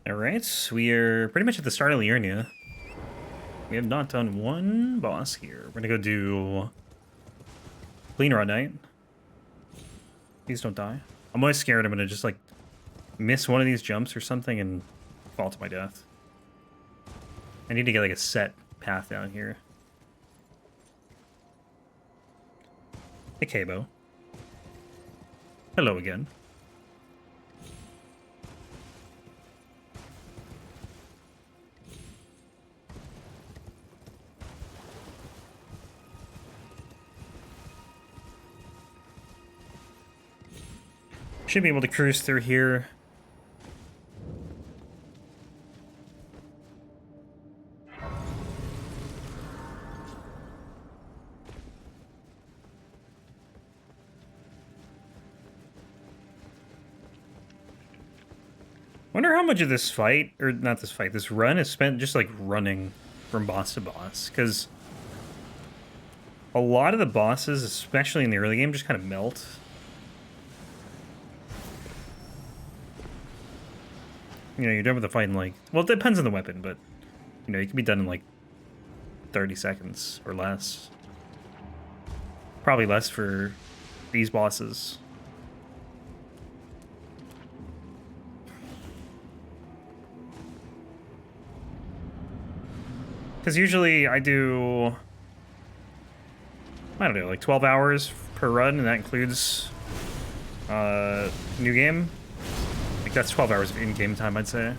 Alright, we are pretty much at the start of Liurnia. We have not done one boss here. We're gonna go do Cleanrot Night. Please don't die. I'm always scared I'm gonna just like miss one of these jumps or something and fall to my death. I need to get like a set path down here. Hey Cabo. Hello again. Should be able to cruise through here. Wonder how much of this fight, or not this fight, this run is spent just like running from boss to boss, because a lot of the bosses, especially in the early game, just kind of melt. You know, you're done with the fight in like, well, it depends on the weapon, but you know, you can be done in like 30 seconds or less. Probably less for these bosses. Because usually I do, I don't know, like 12 hours per run, and that includes new game. Like that's 12 hours of in-game time, I'd say.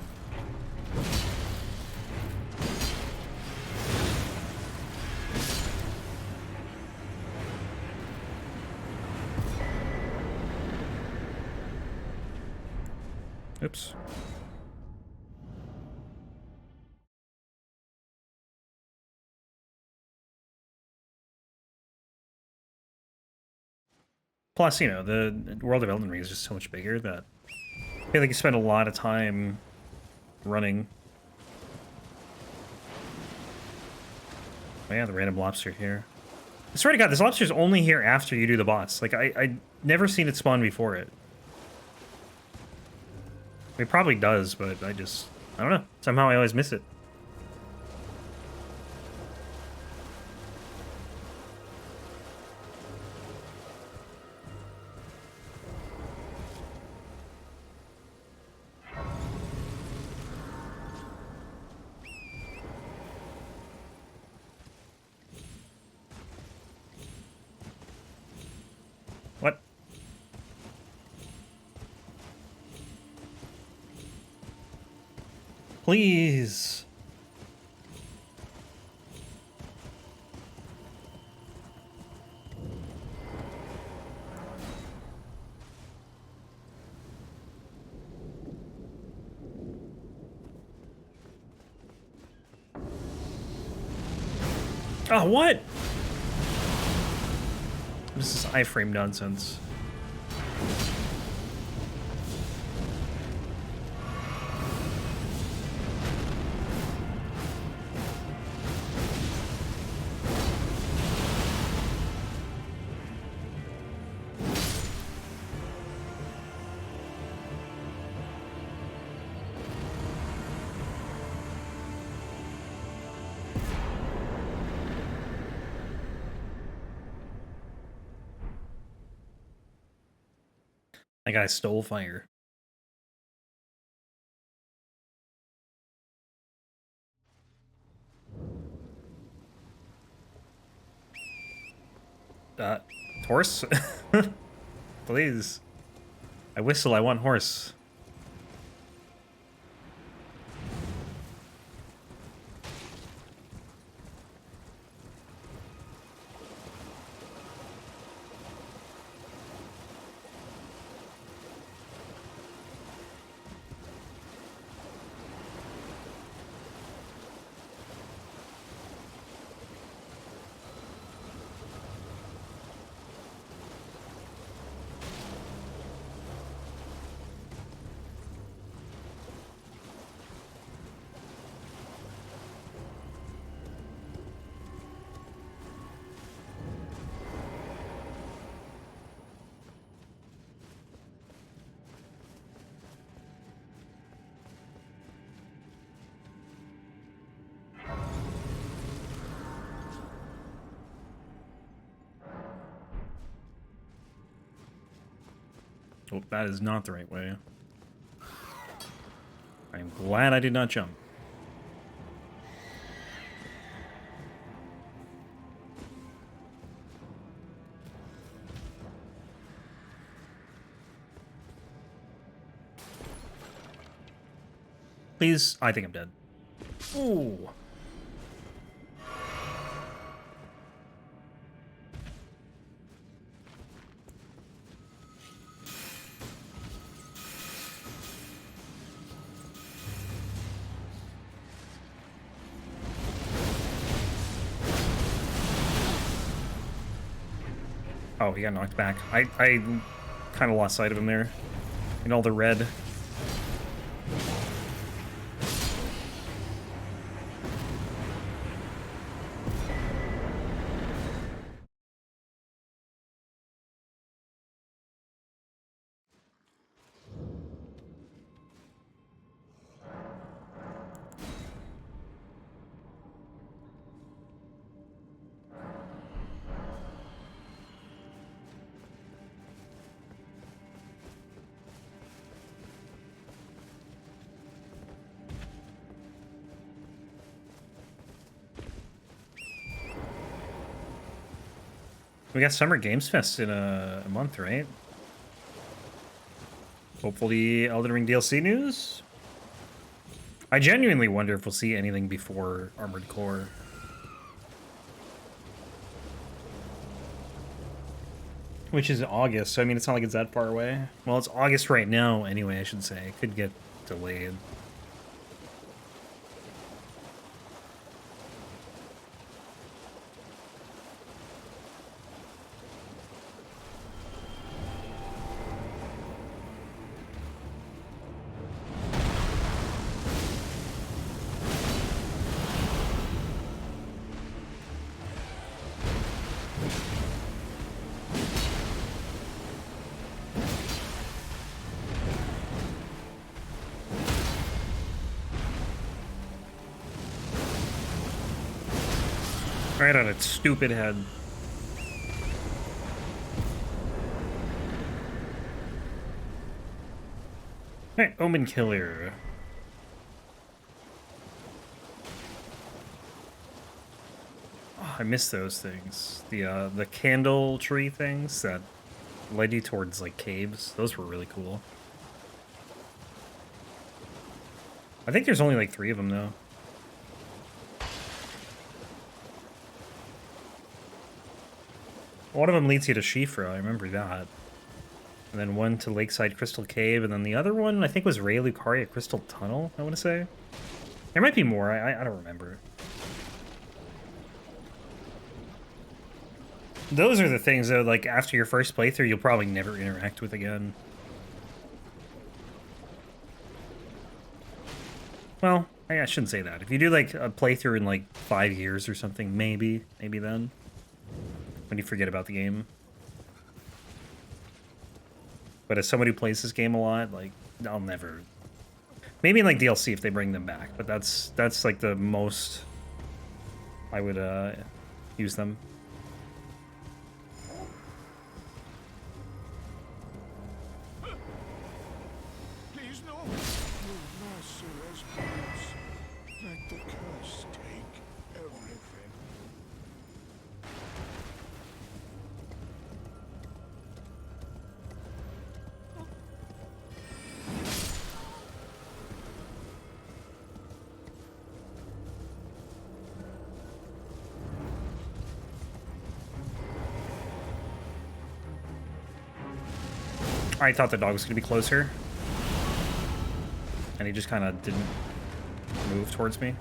Oops. Plus, you know, the world of Elden Ring is just so much bigger that I feel like you spend a lot of time running. Oh yeah, the random lobster here. I swear to God, this lobster's only here after you do the boss. Like, I never seen it spawn before it. It probably does, but I don't know. Somehow I always miss it. What? Please. Oh, what? What is this iframe nonsense? That guy stole fire. Horse? Please. I whistle, I want horse. Oh, that is not the right way. I'm glad I did not jump. Please, I think I'm dead. Ooh. Oh, he got knocked back. I kind of lost sight of him there. In all the red. We got Summer Games Fest in a month, right? Hopefully Elden Ring DLC news? I genuinely wonder if we'll see anything before Armored Core. Which is August, so I mean, it's not like it's that far away. Well, it's August right now anyway, I should say. It could get delayed. Right on its stupid head. Alright, Omenkiller. Oh, I miss those things. The candle tree things that led you towards like caves. Those were really cool. I think there's only like 3 of them though. One of them leads you to Shifra, I remember that. And then one to Lakeside Crystal Cave, and then the other one, I think, was Ray Lucaria Crystal Tunnel, I want to say. There might be more, I don't remember. Those are the things, though, like, after your first playthrough, you'll probably never interact with again. Well, I shouldn't say that. If you do, like, a playthrough in, like, 5 years or something, maybe then. When you forget about the game. But as someone who plays this game a lot, like, I'll never... Maybe in, like, DLC if they bring them back, but that's like, the most I would, use them. Please, no! Your master has promised. Let the curse take everything. I thought the dog was going to be closer. And he just kind of didn't move towards me.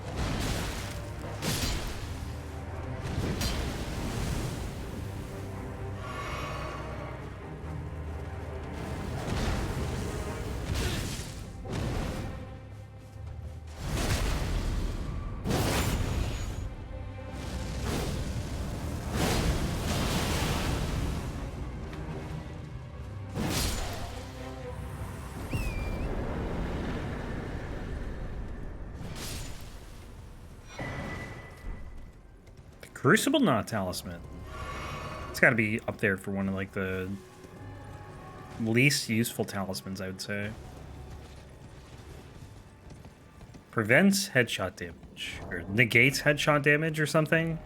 Crucible Knot Talisman. It's got to be up there for one of like the least useful talismans, I would say. Prevents headshot damage, or negates headshot damage or something.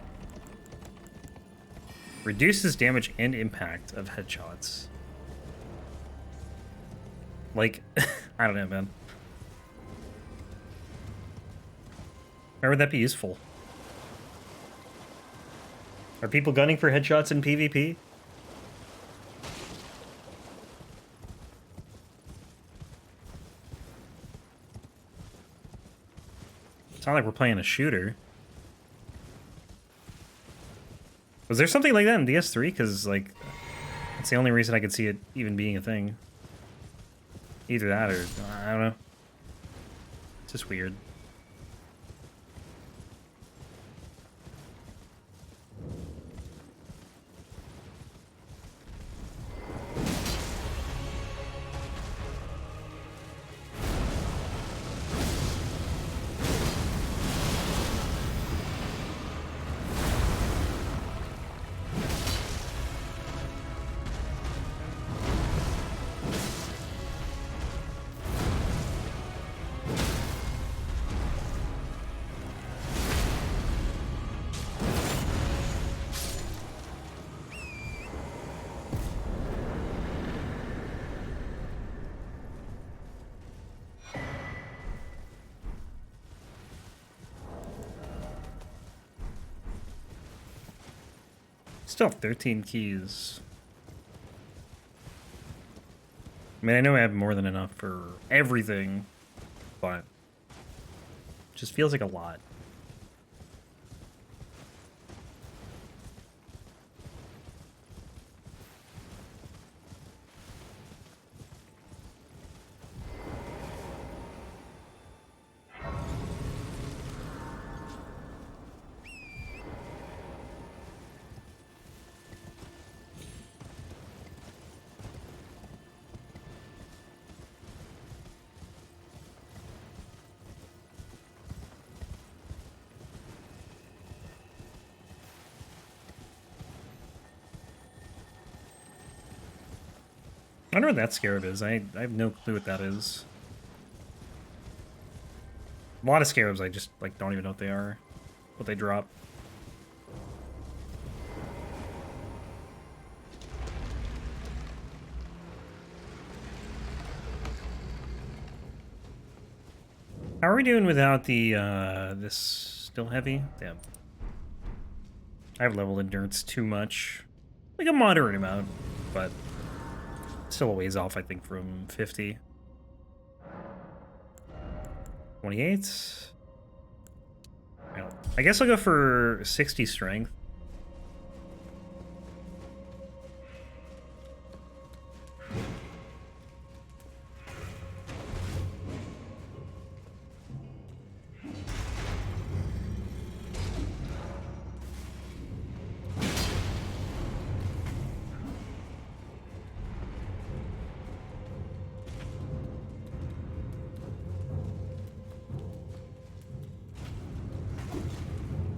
Reduces damage and impact of headshots. Like, I don't know, man. Why would that be useful? Are people gunning for headshots in PvP? It's not like we're playing a shooter. Was there something like that in DS3? Because, like, it's the only reason I could see it even being a thing. Either that or, I don't know. It's just weird. Still have 13 keys. I mean, I know I have more than enough for everything, but it just feels like a lot. I wonder what that scarab is. I have no clue what that is. A lot of scarabs I just like don't even know what they are, what they drop. How are we doing without the this still heavy? Damn. I have level endurance too much. Like a moderate amount, but still a ways off, I think, from 50. 28. I guess I'll go for 60 strength.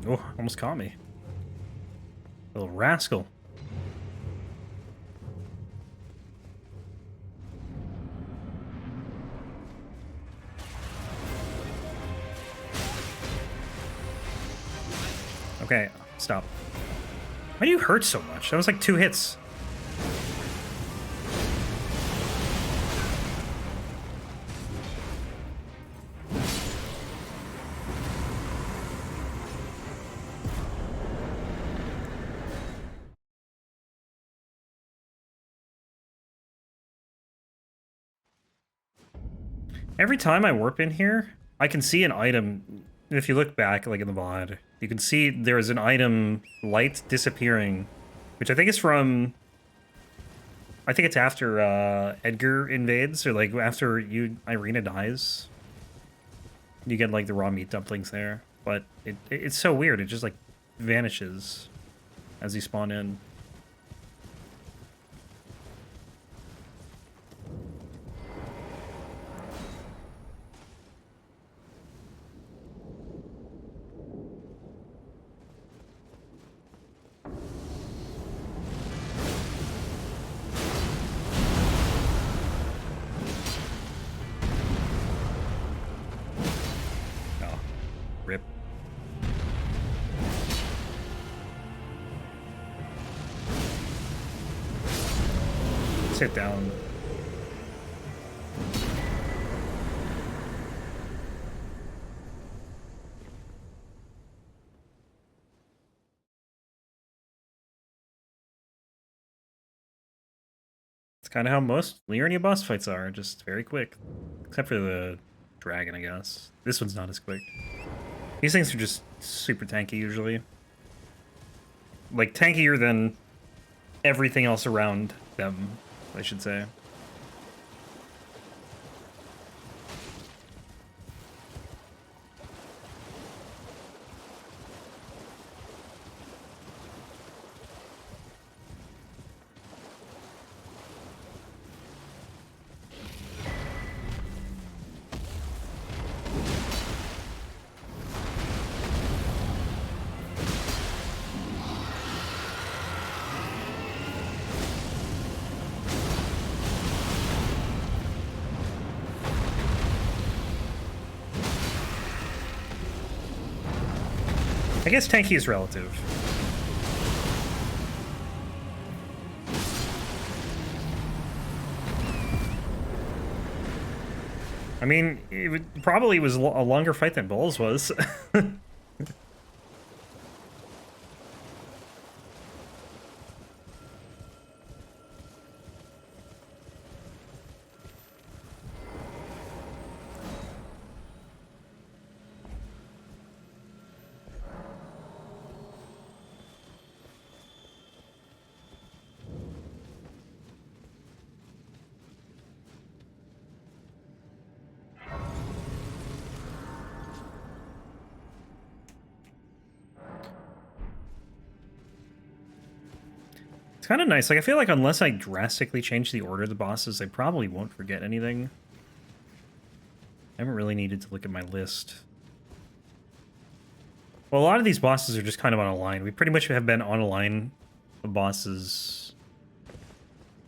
Oh, almost caught me. Little rascal. Okay, stop. Why do you hurt so much? That was like 2 hits. Every time I warp in here, I can see an item. If you look back, like in the VOD, you can see there's an item light disappearing, which I think is from. I think it's after Edgar invades, or like after Irina dies. You get like the raw meat dumplings there, but it's so weird. It just like vanishes as you spawn in. Rip. Sit down. It's kind of how most Liurnia boss fights are, just very quick. Except for the dragon, I guess. This one's not as quick. These things are just super tanky usually. Like, tankier than everything else around them, I should say. I guess tanky is relative. I mean, it probably was a longer fight than Bols was. It's kind of nice. Like, I feel like unless I drastically change the order of the bosses, I probably won't forget anything. I haven't really needed to look at my list. Well, a lot of these bosses are just kind of on a line. We pretty much have been on a line of bosses.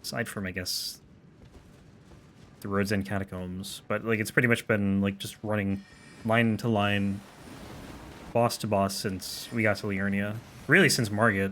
Aside from, I guess, the Road's End Catacombs. But, like, it's pretty much been, like, just running line to line, boss to boss since we got to Liurnia. Really, since Margit.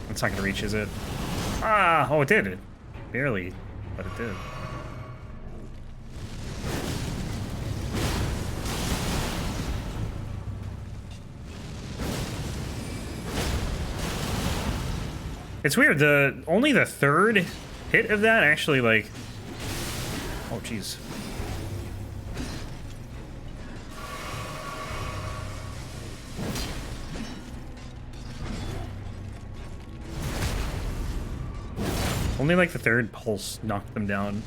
It's not gonna reach, is it? Ah! Oh, it did. It barely, but it did. It's weird. Only the third hit of that actually, like... Oh, jeez. Only like the third pulse knocked them down.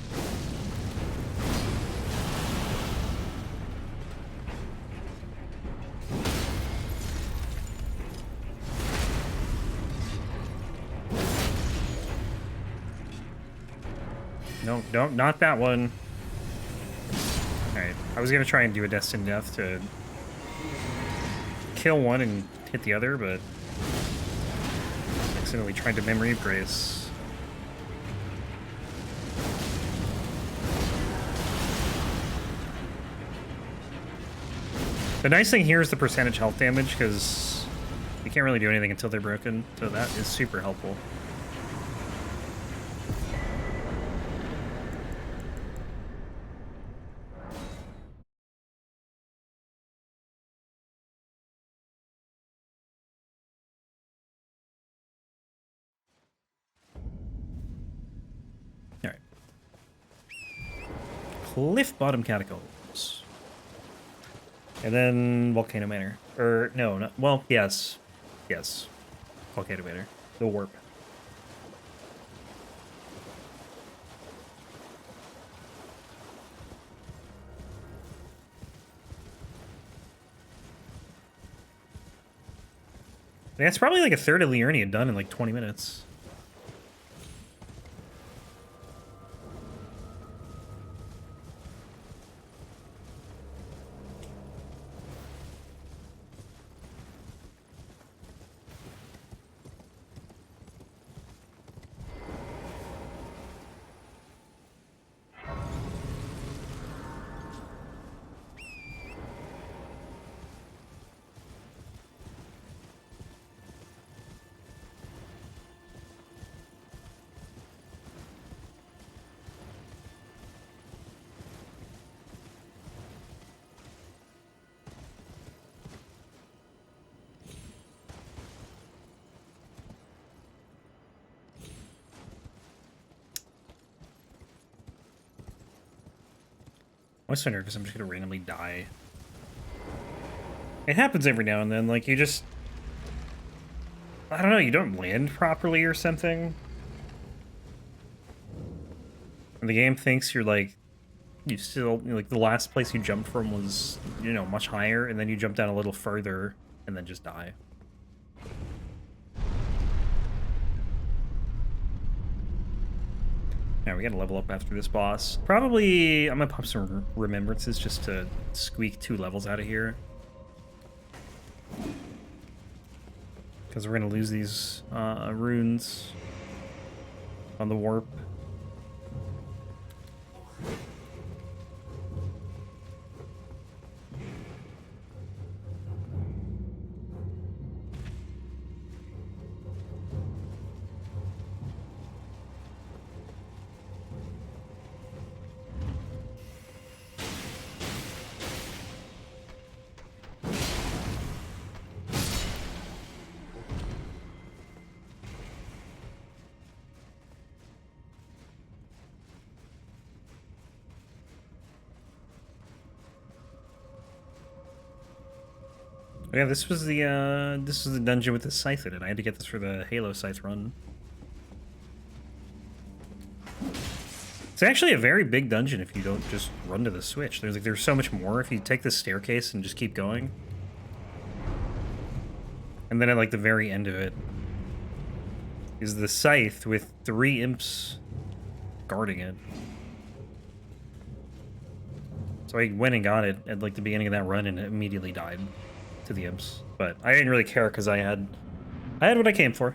No, not that one. Alright, I was gonna try and do a Destined Death to kill one and hit the other, but accidentally tried to Memory of Grace. The nice thing here is the percentage health damage, because you can't really do anything until they're broken, so that is super helpful. Alright. Cliffbottom Catacombs. And then Volcano Manor. Or, no, well, yes. Yes. Volcano Manor. The warp. That's probably like a third of Liurnia done in like 20 minutes. I'm so nervous I'm just gonna randomly die. It happens every now and then, like, you just... I don't know, you don't land properly or something. And the game thinks you're, like... You still... Like, the last place you jumped from was, you know, much higher, and then you jump down a little further, and then just die. Yeah, we gotta level up after this boss. Probably... I'm gonna pop some remembrances just to squeak 2 levels out of here. Because we're going to lose these runes on the warp. Yeah, this was the dungeon with the scythe in it. I had to get this for the Halo scythe run. It's actually a very big dungeon if you don't just run to the switch. There's so much more if you take this staircase and just keep going. And then at like the very end of it is the scythe with 3 imps guarding it. So I went and got it at like the beginning of that run and it immediately died to the imps, but I didn't really care because I had what I came for.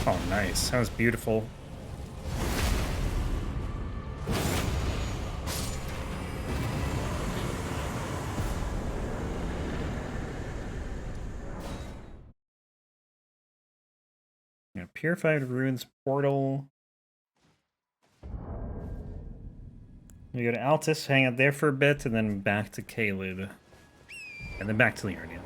Oh, nice. That was beautiful. Purified Ruins portal. We go to Altus, hang out there for a bit, and then back to Caelid. And then back to Liurnia.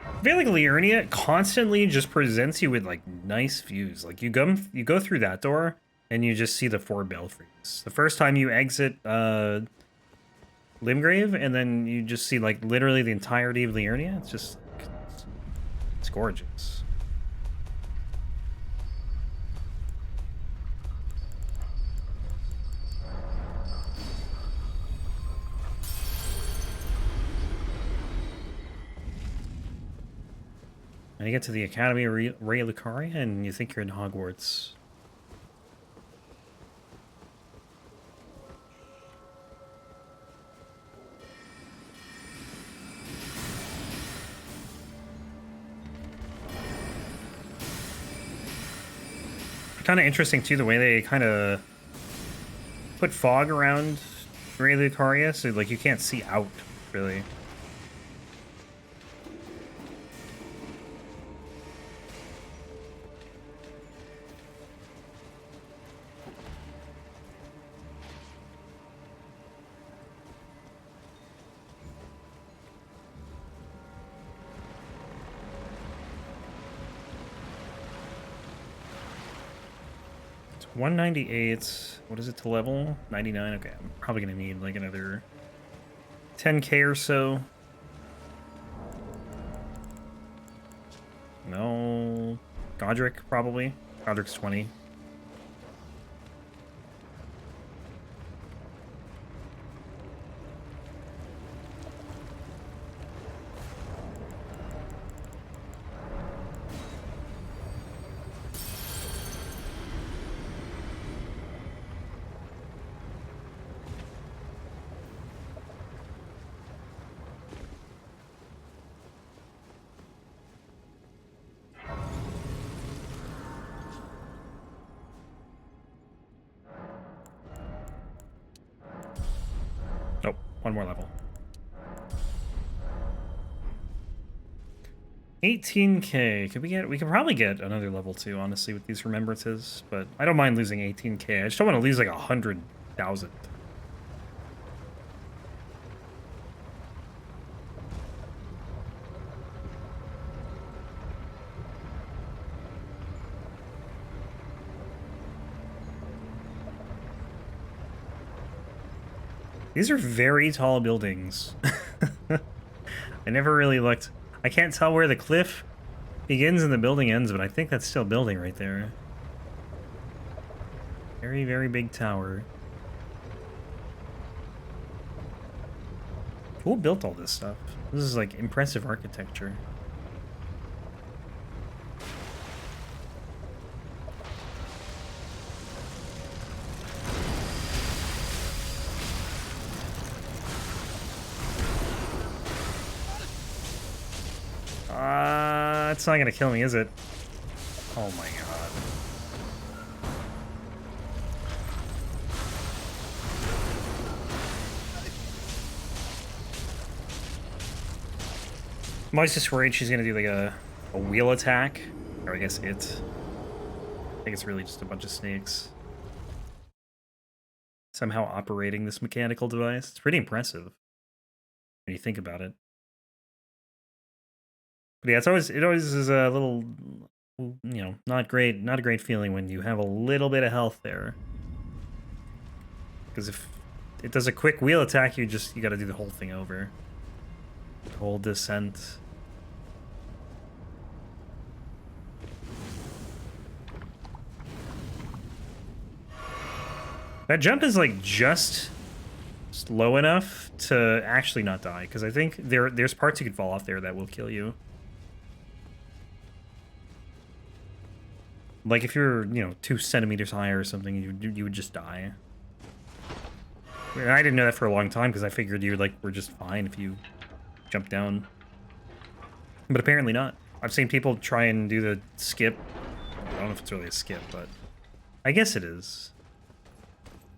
I feel like Liurnia constantly just presents you with like nice views. Like you go through that door and you just see the 4 belfries. The first time you exit Limgrave, and then you just see like literally the entirety of Liurnia. It's just it's gorgeous. And you get to the Academy of Lucaria, and you think you're in Hogwarts. Kind of interesting, too, the way they kind of put fog around Lucaria, so like you can't see out, really. It's 198. What is it to level? 99. Okay, I'm probably gonna need like another 10k or so. No. Godric, probably. Godric's 20. Nope, one more level. 18k. We could probably get another level 2, honestly, with these remembrances, but I don't mind losing 18k. I just don't want to lose like 100,000. These are very tall buildings. I never really looked. I can't tell where the cliff begins and the building ends, but I think that's still building right there. Very, very big tower. Who built all this stuff? This is like impressive architecture. It's not gonna kill me, is it? Oh my god. I'm always just worried she's gonna do like a wheel attack. Or I guess I think it's really just a bunch of snakes. Somehow operating this mechanical device. It's pretty impressive when you think about it. But yeah, it always is a little, you know, not a great feeling when you have a little bit of health there. Because if it does a quick wheel attack, you gotta do the whole thing over. The whole descent. That jump is like just low enough to actually not die, because I think there's parts you could fall off there that will kill you. Like if you're, you know, 2 centimeters higher or something, you would just die. I didn't know that for a long time because I figured you were just fine if you jump down. But apparently not. I've seen people try and do the skip. I don't know if it's really a skip, but I guess it is.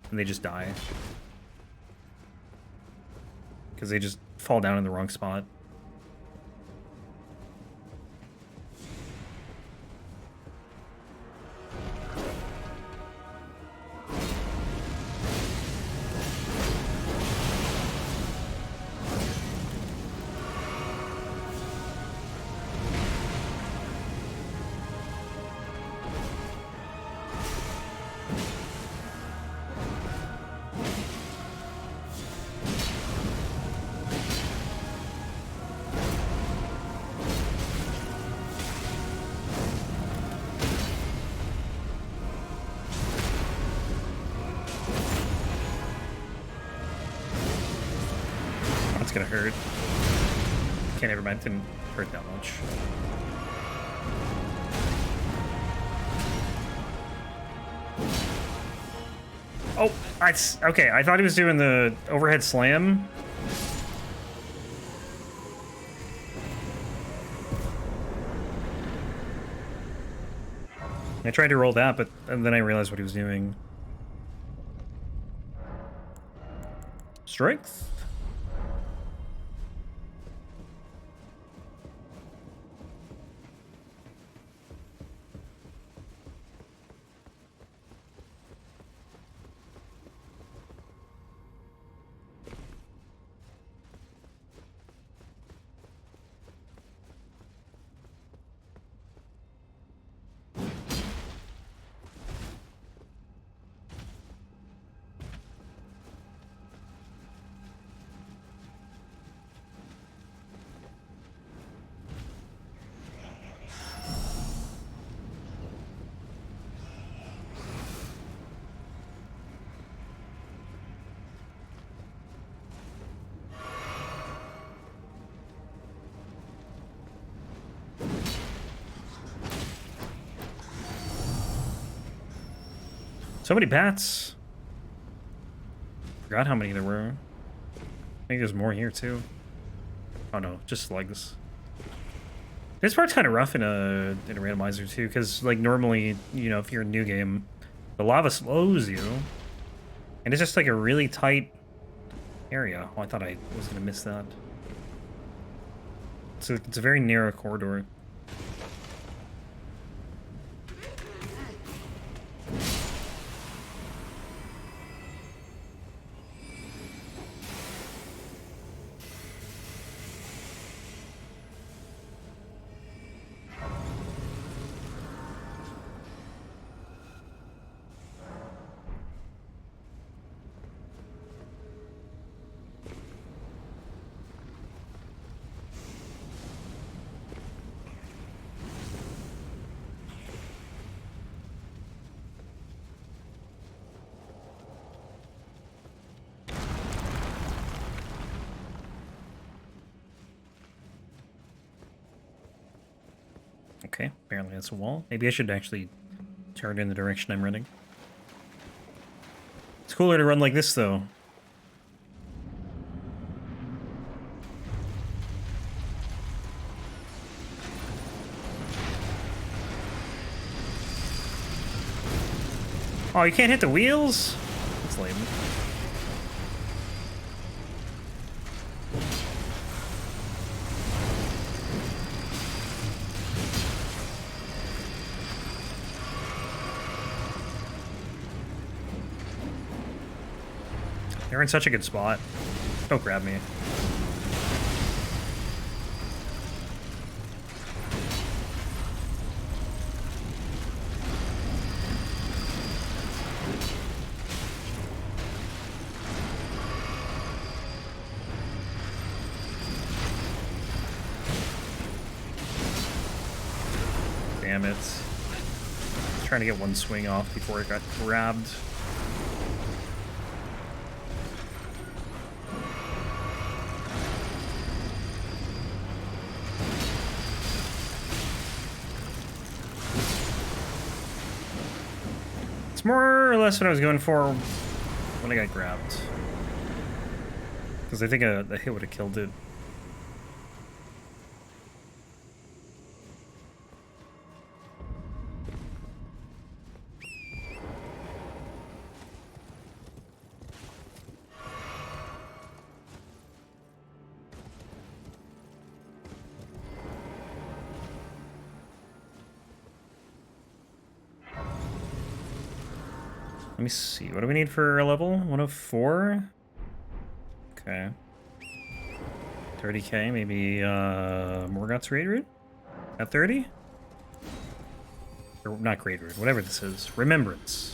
And they just die. Because they just fall down in the wrong spot. Gonna hurt. Okay, never mind. Didn't hurt that much. Oh, okay. I thought he was doing the overhead slam. I tried to roll that, but then I realized what he was doing. Strength. So many bats. Forgot how many there were. I think there's more here too. Oh no, just slugs. This part's kind of rough in a randomizer too, because like normally, you know, if you're a new game, the lava slows you, and it's just like a really tight area. Oh, I thought I was gonna miss that. So it's a very narrow corridor. Okay, apparently that's a wall. Maybe I should actually turn in the direction I'm running. It's cooler to run like this, though. Oh, you can't hit the wheels? That's lame. They're in such a good spot. Don't grab me. Damn it. Trying to get one swing off before it got grabbed. It's more or less what I was going for when I got grabbed. Because I think a hit would have killed it. Let me see, what do we need for a level? 104? Okay. 30k, maybe Morgoth's Great Root? At 30? Or not Great Root, whatever this is. Remembrance.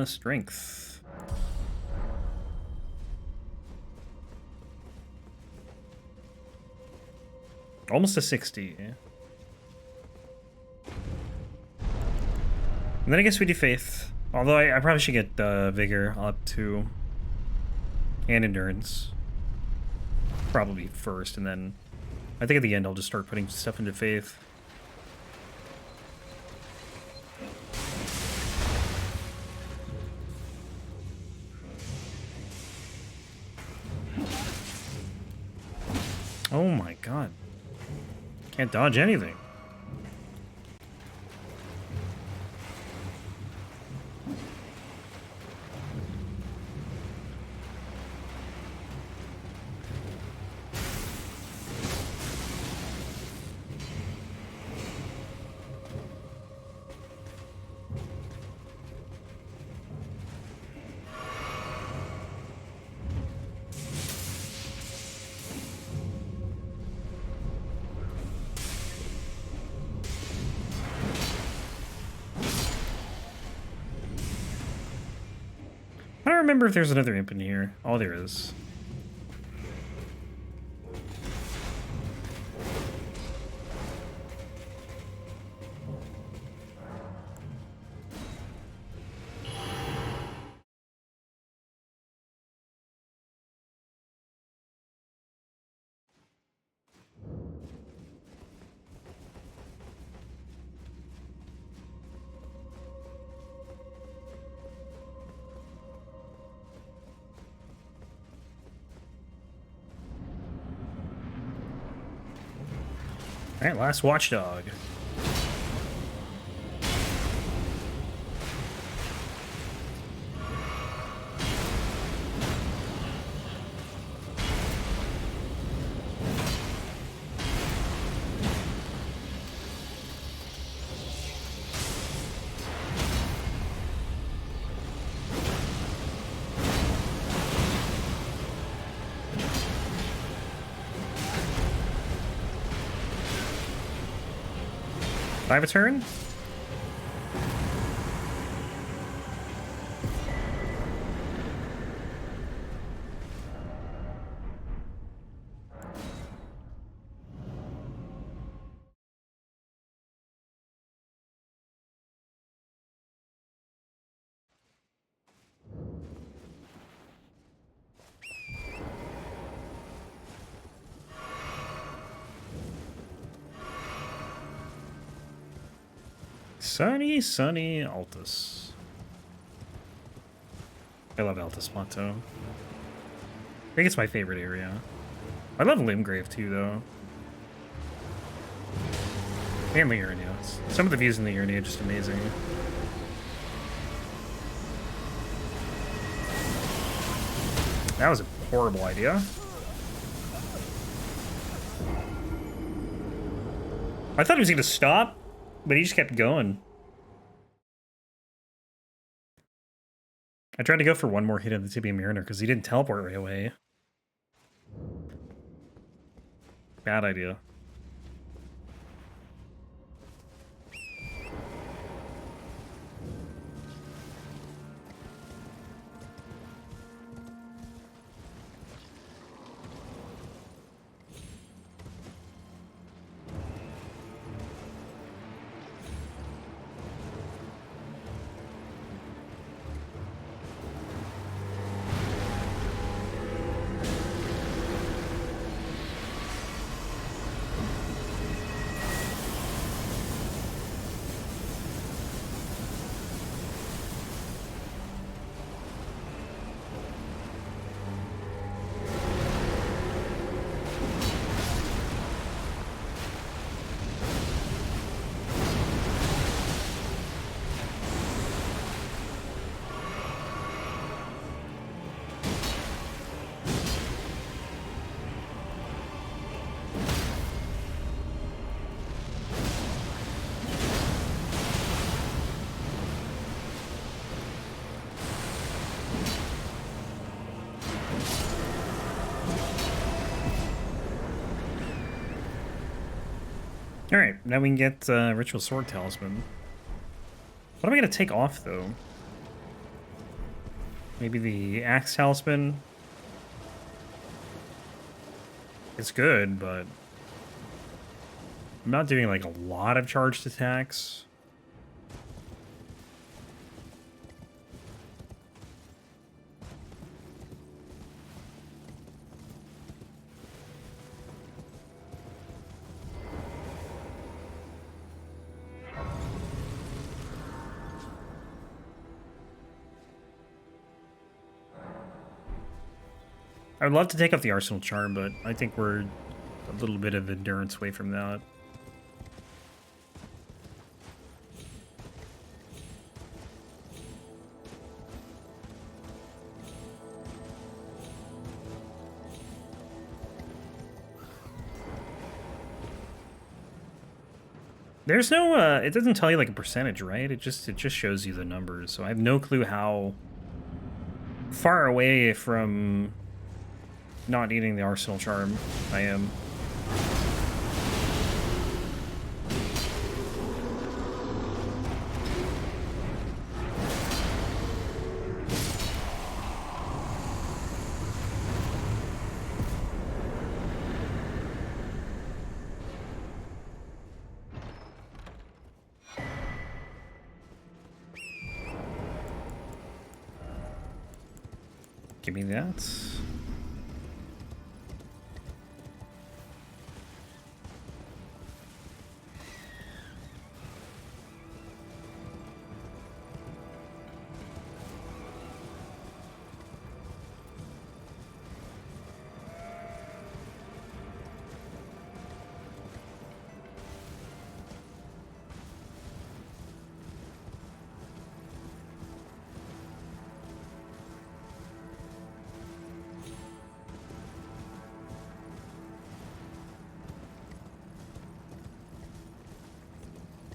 Strength. Almost a 60. And then I guess we do Faith. Although I probably should get Vigor up to. And Endurance. Probably first, and then I think at the end I'll just start putting stuff into Faith. Oh my god. Can't dodge anything. don't remember if there's another imp in here. Oh, there is. Alright, last Watchdog. Do I have a turn? Sunny, sunny Altus. I love Altus Plateau. I think it's my favorite area. I love Limgrave too, though. And Liurnia. Some of the views in Liurnia are just amazing. That was a horrible idea. I thought he was going to stop, but he just kept going. I tried to go for one more hit of the Tibia Mariner because he didn't teleport right away. Bad idea. Alright, now we can get Ritual Sword Talisman. What am I going to take off, though? Maybe the Axe Talisman? It's good, but I'm not doing, like, a lot of charged attacks. I would love to take off the Arsenal Charm, but I think we're a little bit of endurance away from that. There's no, it doesn't tell you like a percentage, right? It just shows you the numbers, so I have no clue how far away from not needing the Arsenal Charm I am. Give me that.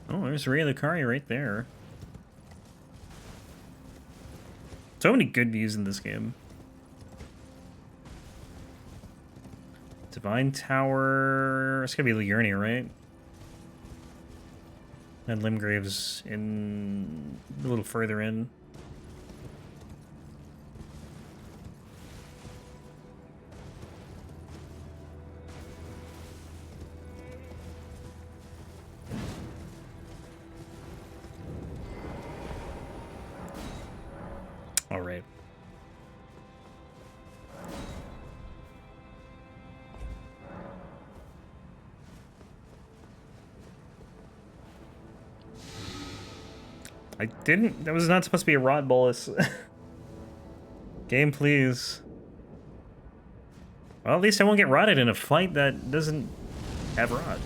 Oh, there's Ray of the Kari right there. So many good views in this game. Divine Tower. It's gonna be Liurnia, right? And Limgrave's in a little further in. All right. I didn't. That was not supposed to be a rod bolus. Game, please. Well, at least I won't get rotted in a fight that doesn't have rod.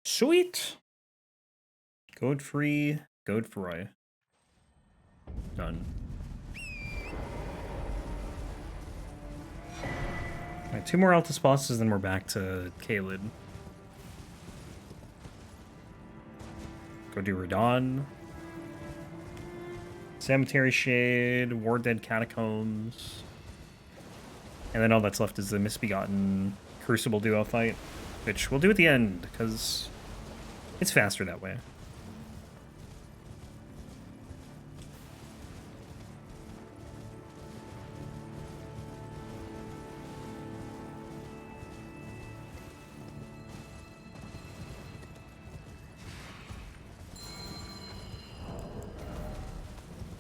Sweet. Godfrey, Godfrey. Done. Alright, 2 more Altus bosses, then we're back to Caelid. Go do Radahn. Cemetery Shade, War Dead Catacombs. And then all that's left is the Misbegotten Crucible duo fight, which we'll do at the end, because it's faster that way.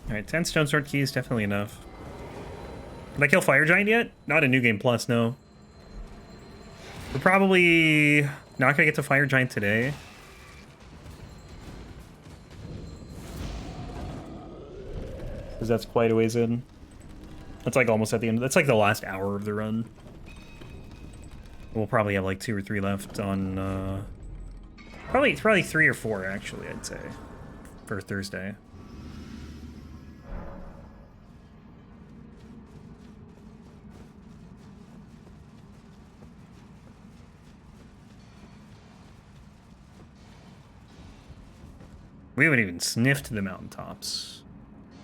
Alright, 10 Stone Sword keys, definitely enough. Did I kill Fire Giant yet? Not in New Game Plus, no. We're probably not gonna get to Fire Giant today. Because that's quite a ways in. That's like almost at the end. That's like the last hour of the run. We'll probably have like 2 or 3 left on, probably 3 or 4, actually, I'd say, for Thursday. We haven't even sniffed the mountaintops.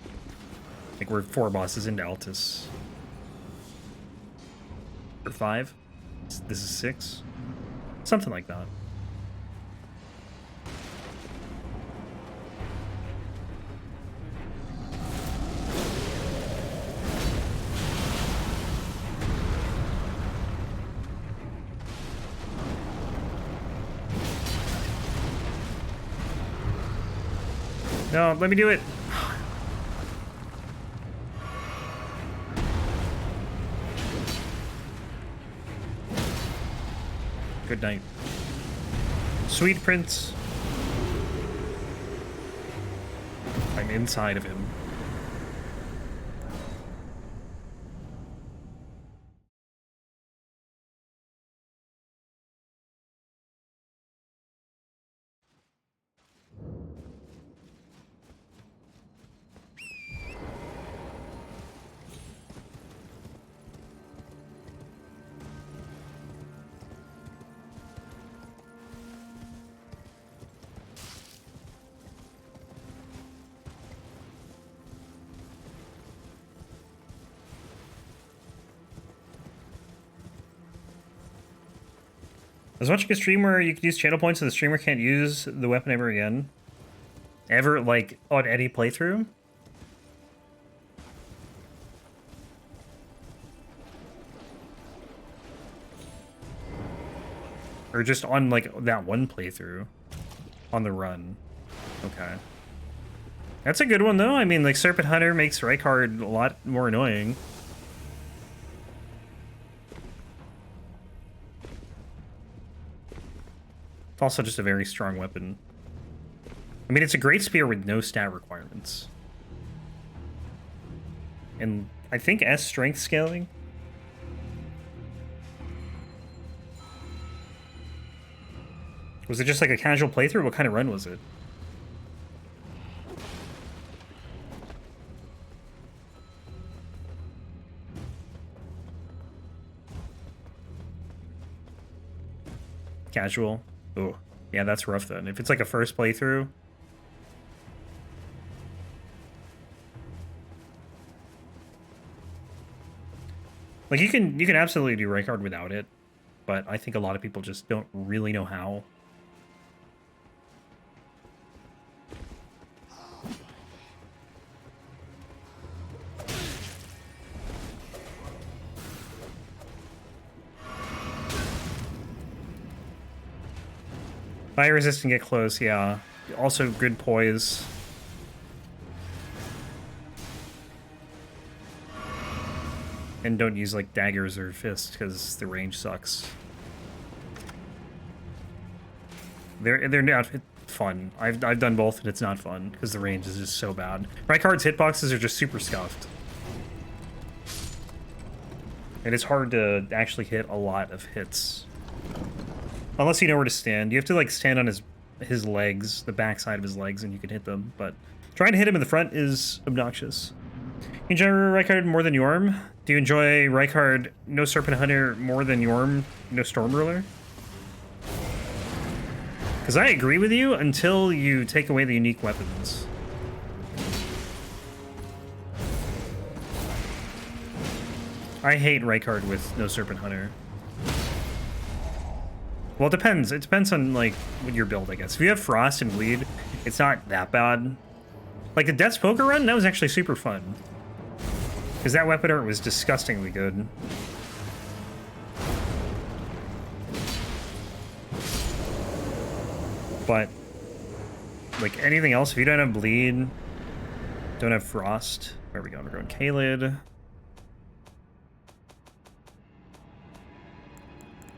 I think we're 4 bosses into Altus. Or 5? This is 6? Something like that. No, let me do it. Good night. Sweet Prince. I'm inside of him. I was watching a stream where you could use channel points so the streamer can't use the weapon ever again. Ever, like, on any playthrough? Or just on, like, that one playthrough. On the run. Okay. That's a good one, though. I mean, like, Serpent Hunter makes Rykard a lot more annoying. It's also just a very strong weapon. I mean, it's a great spear with no stat requirements. And I think S strength scaling. Was it just like a casual playthrough? What kind of run was it? Casual? Oh, yeah, that's rough then. If it's like a first playthrough. Like you can absolutely do Rykard without it, but I think a lot of people just don't really know how. Fire resist and get close, yeah. Also good poise. And don't use like daggers or fists because the range sucks. They're not fun. I've done both and it's not fun because the range is just so bad. Rykard's hitboxes are just super scuffed. And it's hard to actually hit a lot of hits. Unless you know where to stand. You have to like stand on his legs, the backside of his legs, and you can hit them. But trying to hit him in the front is obnoxious. You enjoy Rykard more than Yorm? Do you enjoy Rykard no Serpent Hunter more than Yorm no Storm Ruler? Because I agree with you until you take away the unique weapons. I hate Rykard with no Serpent Hunter. Well, it depends. It depends on, like, what your build, I guess. If you have Frost and Bleed, it's not that bad. Like, the Death's Poker run, that was actually super fun. Because that weapon art was disgustingly good. But, like, anything else, if you don't have Bleed, don't have Frost, where are we going? We're going Kaled.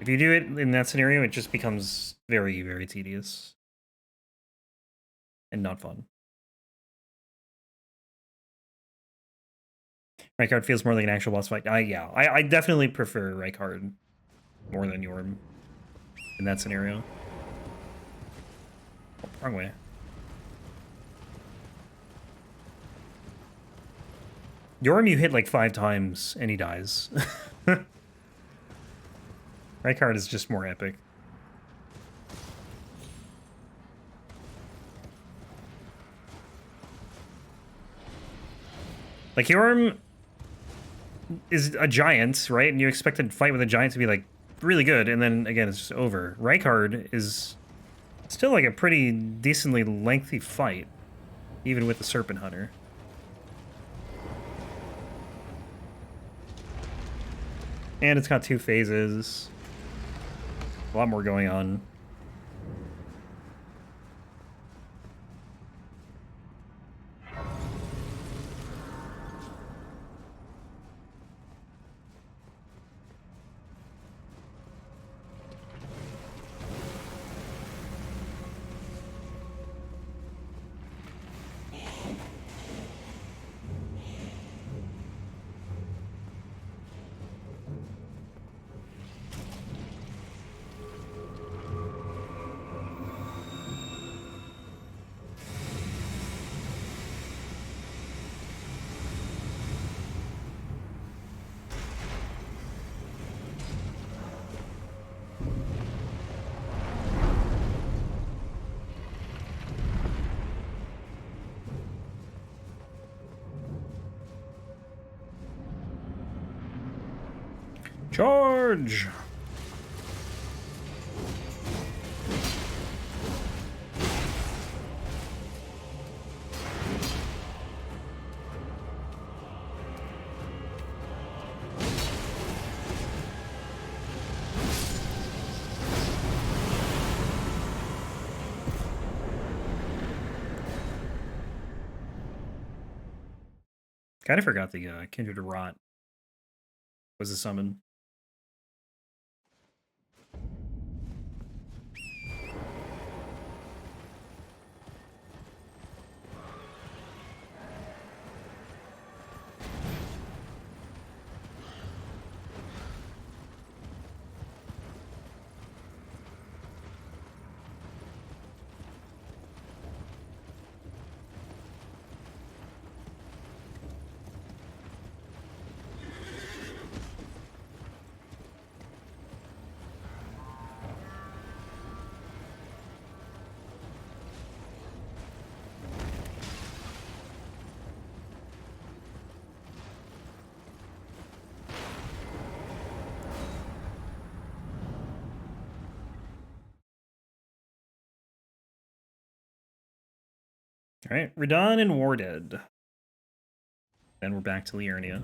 If you do it in that scenario, it just becomes very, very tedious. And not fun. Rykard feels more like an actual boss fight. Yeah, I definitely prefer Rykard more than Yorm in that scenario. Oh, wrong way. Yorm you hit like 5 times and he dies. Rykard is just more epic. Like, Yorm is a giant, right? And you expect a fight with a giant to be, like, really good, and then, again, it's just over. Rykard is still, like, a pretty decently lengthy fight, even with the Serpent Hunter. And it's got 2 phases. A lot more going on. Charge! Kind of forgot the Kindred Rot was a summon. All right, Radahn and Warded. Then we're back to Liurnia.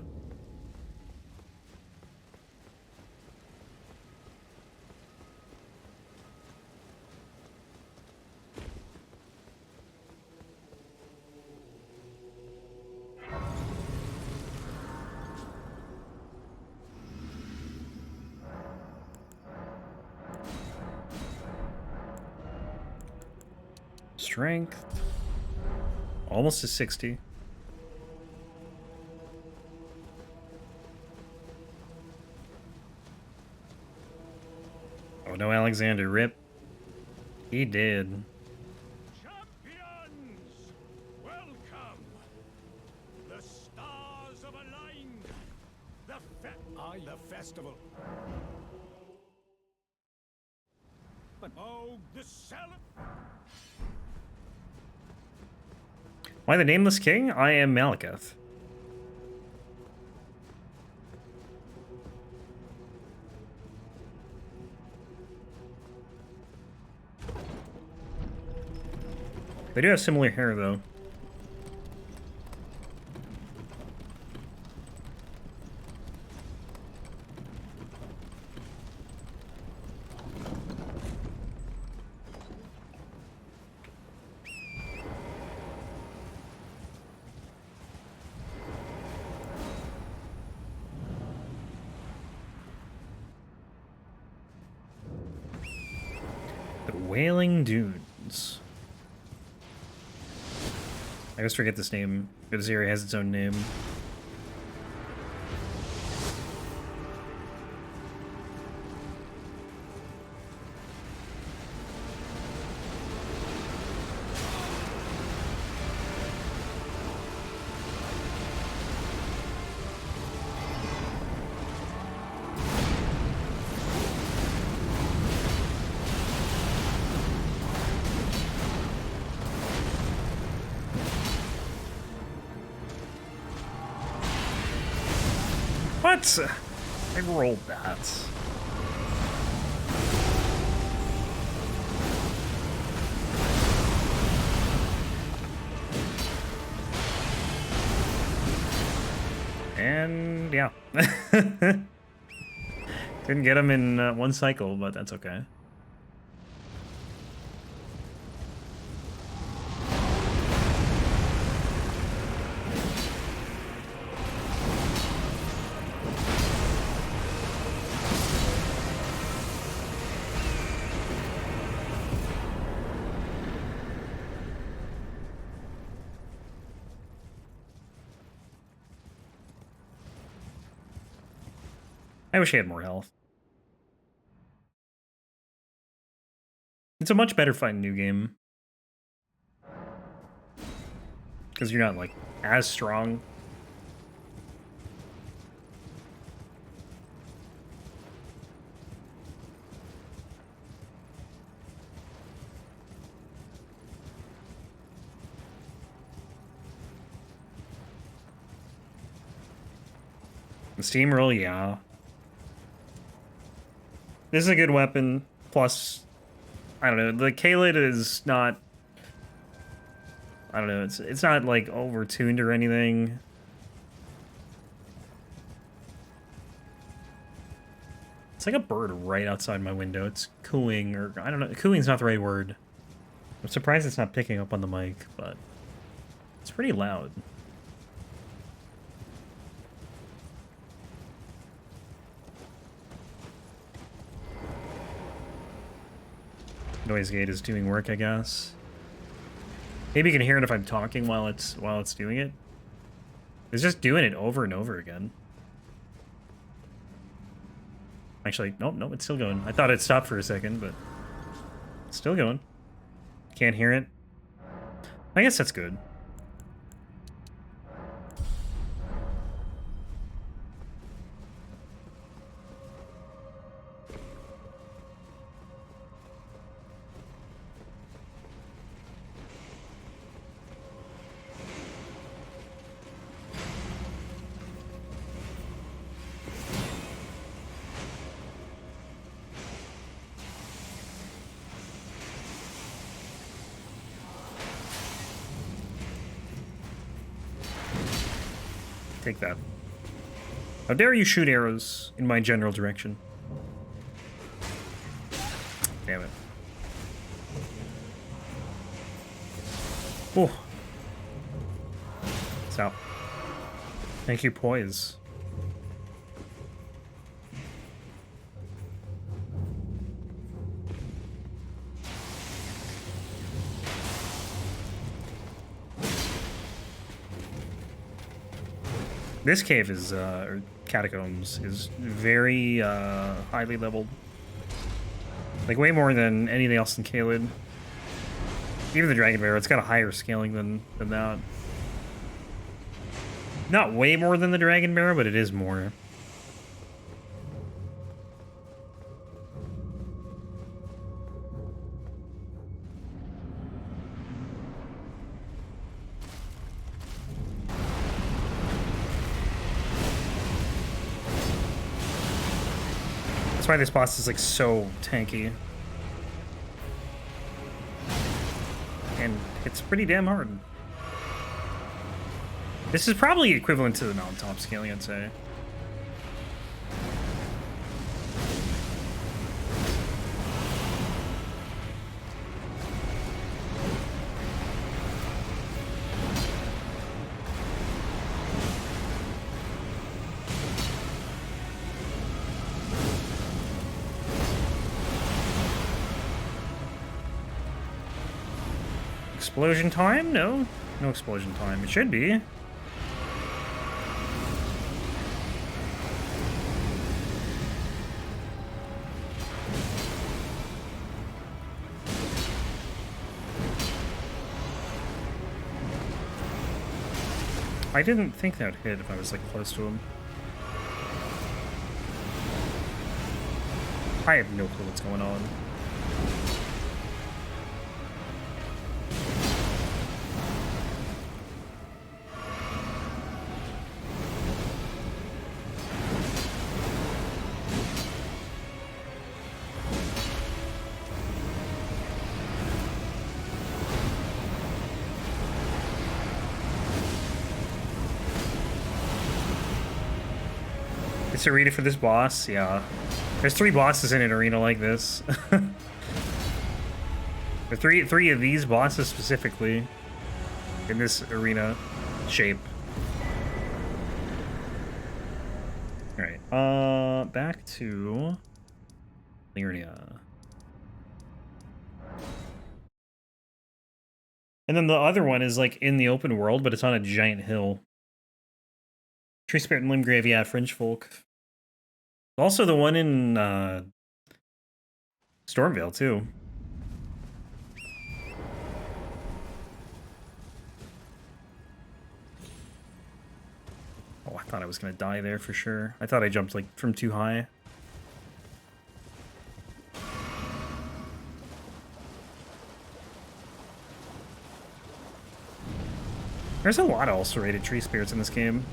Strength. Almost to 60. Oh no, Alexander, rip. He did. Champions, welcome. The stars have aligned. The festival. But oh, the Why the Nameless King? I am Maliketh. They do have similar hair, though. The Wailing Dunes. I always forget this name. This area has its own name. What? I rolled that. And yeah. Didn't get him in one cycle, but that's okay. I wish he had more health. It's a much better fight in New Game. Because you're not, like, as strong. The Steamroll, yeah. This is a good weapon. Plus, I don't know, the Kaled is not... I don't know, it's not, like, over-tuned or anything. It's like a bird right outside my window. It's cooing, or I don't know. Cooing's not the right word. I'm surprised it's not picking up on the mic, but it's pretty loud. Noise gate is doing work, I guess. Maybe you can hear it if I'm talking while it's doing it. It's just doing it over and over again. Actually, nope, it's still going. I thought it stopped for a second, but it's still going. Can't hear it. I guess that's good. Take that. How dare you shoot arrows in my general direction? Damn it. Oh. It's out. Thank you, Poise. This cave is, or Catacombs, is very, highly leveled. Like, way more than anything else in Caelid. Even the Dragon Bear, it's got a higher scaling than that. Not way more than the Dragon Bear, but it is more. That's why this boss is like so tanky. And it's pretty damn hard. This is probably equivalent to the mountaintop scaling, I'd say. Explosion time? No. No explosion time. It should be. I didn't think that would hit if I was like close to him. I have no clue what's going on. This arena for this boss, yeah. There's 3 bosses in an arena like this. There are three of these bosses specifically in this arena shape. Alright, back to Liurnia. And then the other one is like in the open world, but it's on a giant hill. Tree Spirit and Limgrave, yeah, Fringe Folk. Also the one in Stormvale, too. Oh, I thought I was gonna die there for sure. I thought I jumped, like, from too high. There's a lot of ulcerated tree spirits in this game.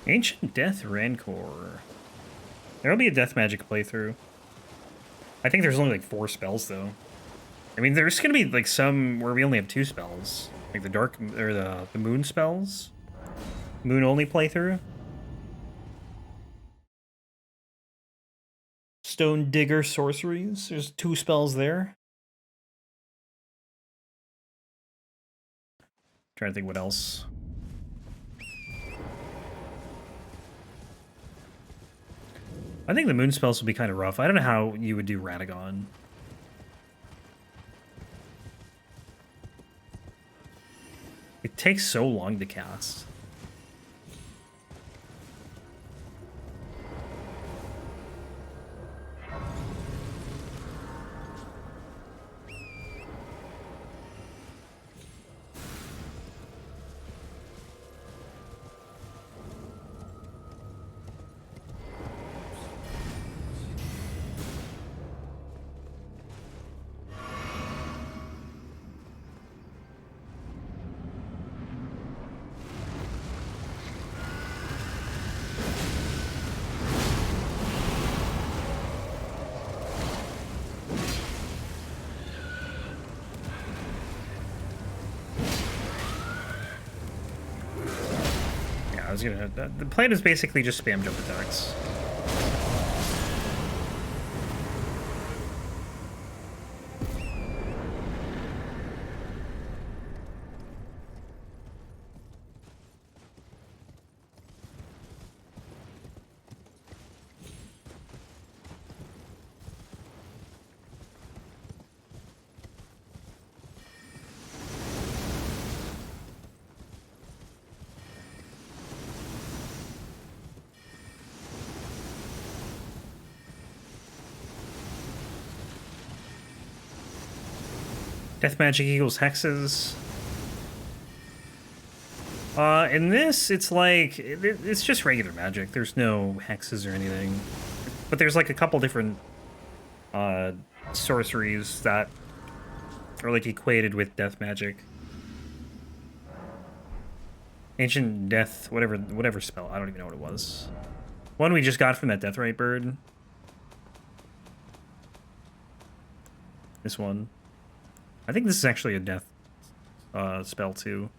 Ancient Death Rancor. There'll be a death magic playthrough. I think there's only like 4 spells though. I mean, there's gonna be like some where we only have 2 spells, like the dark or the moon spells, moon only playthrough. Stone Digger sorceries. There's 2 spells there. Trying to think what else. I think the moon spells will be kind of rough. I don't know how you would do Radahn. It takes so long to cast. I was gonna. The plan is basically just spam jump attacks. Death magic equals hexes. In this, it's like, it's just regular magic. There's no hexes or anything. But there's like a couple different sorceries that are like equated with death magic. Ancient death, whatever spell. I don't even know what it was. One we just got from that Deathrite bird. This one. I think this is actually a death spell too.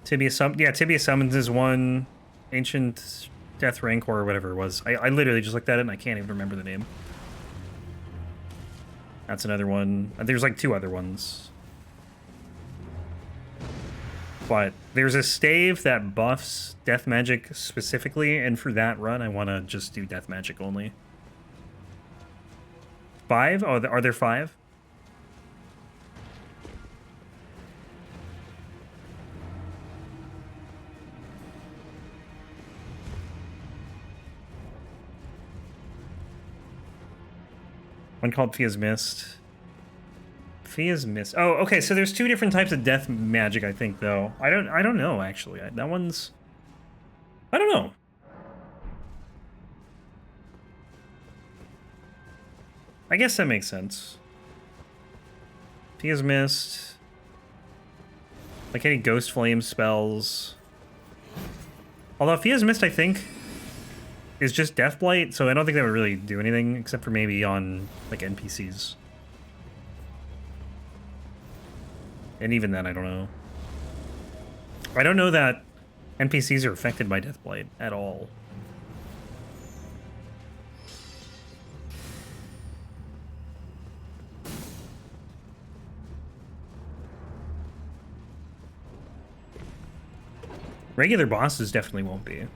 Tibia Summons is one. Ancient Death Rancor or whatever it was. I literally just looked at it and I can't even remember the name. That's another one. There's like 2 other ones. But there's a stave that buffs death magic specifically, and for that run I want to just do death magic only. 5? Oh, are there 5? One called Fia's Mist. Fia's Mist. Oh, okay. So there's 2 different types of death magic, I think, though. I don't know actually. That one's. I don't know. I guess that makes sense. Fia's Mist. Like any Ghost Flame spells. Although Fia's Mist, I think, is just Deathblight, so I don't think that would really do anything, except for maybe on, like, NPCs. And even then, I don't know. I don't know that NPCs are affected by Deathblight at all. Regular bosses definitely won't be.